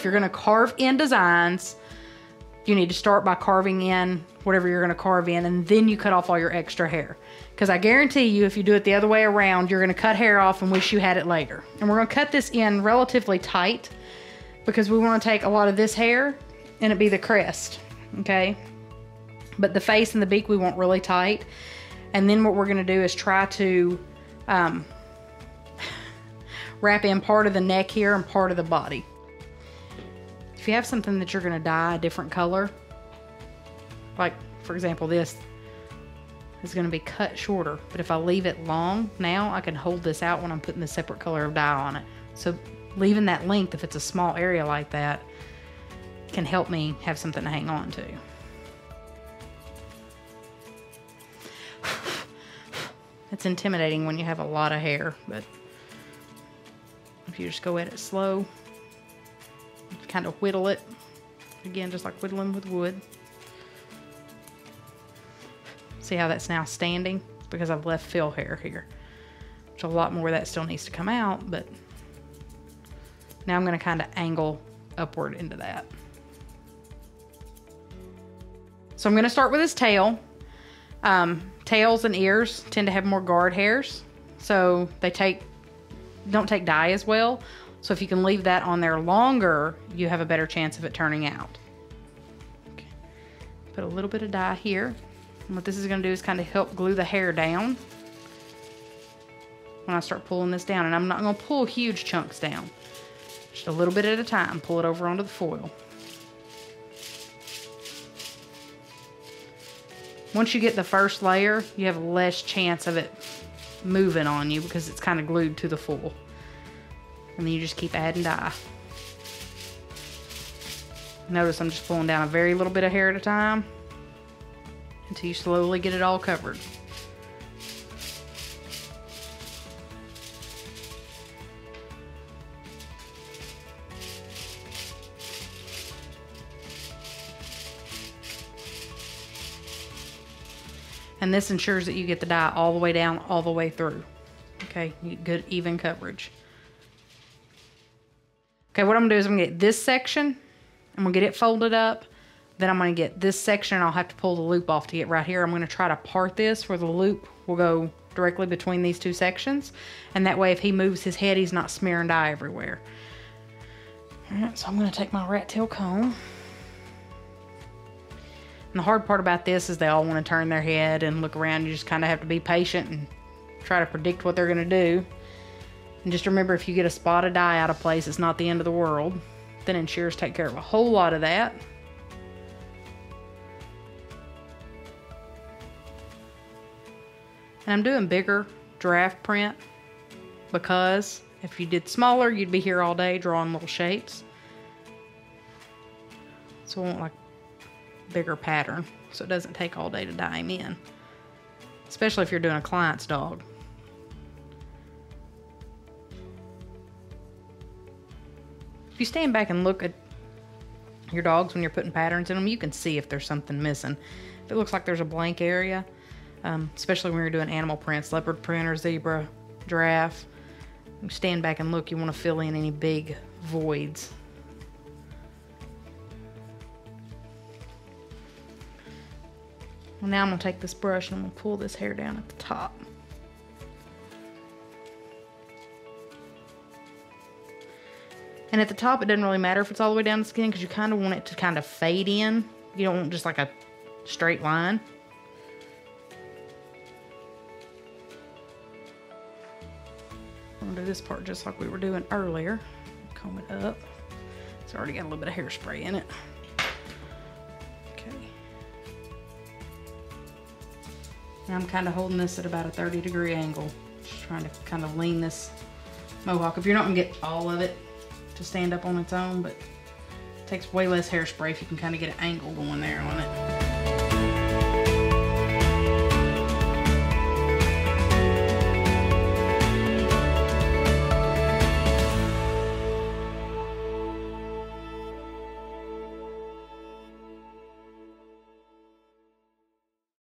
you're gonna carve in designs, you need to start by carving in whatever you're gonna carve in, and then you cut off all your extra hair. Because I guarantee you, if you do it the other way around, you're gonna cut hair off and wish you had it later. And we're gonna cut this in relatively tight because we wanna take a lot of this hair and it be the crest, okay? But the face and the beak we want really tight. And then what we're gonna do is try to wrap in part of the neck here and part of the body. If you have something that you're gonna dye a different color, like for example this is gonna be cut shorter, but if I leave it long now, I can hold this out when I'm putting the separate color of dye on it. So leaving that length, if it's a small area like that, can help me have something to hang on to. It's intimidating when you have a lot of hair, but if you just go at it slow, kind of whittle it, again, just like whittling with wood. See how that's now standing? It's because I've left fill hair here. There's a lot more that still needs to come out, but now I'm gonna kind of angle upward into that. So I'm gonna start with his tail. Tails and ears tend to have more guard hairs, so they don't take dye as well. So if you can leave that on there longer, you have a better chance of it turning out. Okay. Put a little bit of dye here. And what this is gonna do is kind of help glue the hair down when I start pulling this down. And I'm not gonna pull huge chunks down. Just a little bit at a time. Pull it over onto the foil. Once you get the first layer, you have less chance of it moving on you because it's kind of glued to the foil. And then you just keep adding dye. Notice I'm just pulling down a very little bit of hair at a time until you slowly get it all covered. And this ensures that you get the dye all the way down, all the way through. Okay, you get good even coverage. Okay, what I'm gonna do is I'm gonna get this section, I'm gonna get it folded up, then I'm gonna get this section and I'll have to pull the loop off to get right here. I'm gonna try to part this where the loop will go directly between these two sections. And that way if he moves his head, he's not smearing dye everywhere. All right, so I'm gonna take my rat tail comb. And the hard part about this is they all want to turn their head and look around. You just kind of have to be patient and try to predict what they're going to do. And just remember, if you get a spot of dye out of place, it's not the end of the world. Then ensures take care of a whole lot of that. And I'm doing bigger draft print because if you did smaller, you'd be here all day drawing little shapes. So I want like bigger pattern so it doesn't take all day to dye him in, especially if you're doing a client's dog. If you stand back and look at your dogs when you're putting patterns in them, you can see if there's something missing. If it looks like there's a blank area, especially when you're doing animal prints, leopard print or zebra, giraffe, you stand back and look, you want to fill in any big voids. Well, now I'm going to take this brush and I'm going to pull this hair down at the top. And at the top, it doesn't really matter if it's all the way down the skin because you kind of want it to kind of fade in. You don't want just like a straight line. I'm going to do this part just like we were doing earlier. Comb it up. It's already got a little bit of hairspray in it. And I'm kind of holding this at about a 30-degree angle. Just trying to kind of lean this mohawk. If you're not gonna get all of it to stand up on its own, but it takes way less hairspray if you can kind of get an angle going there on it.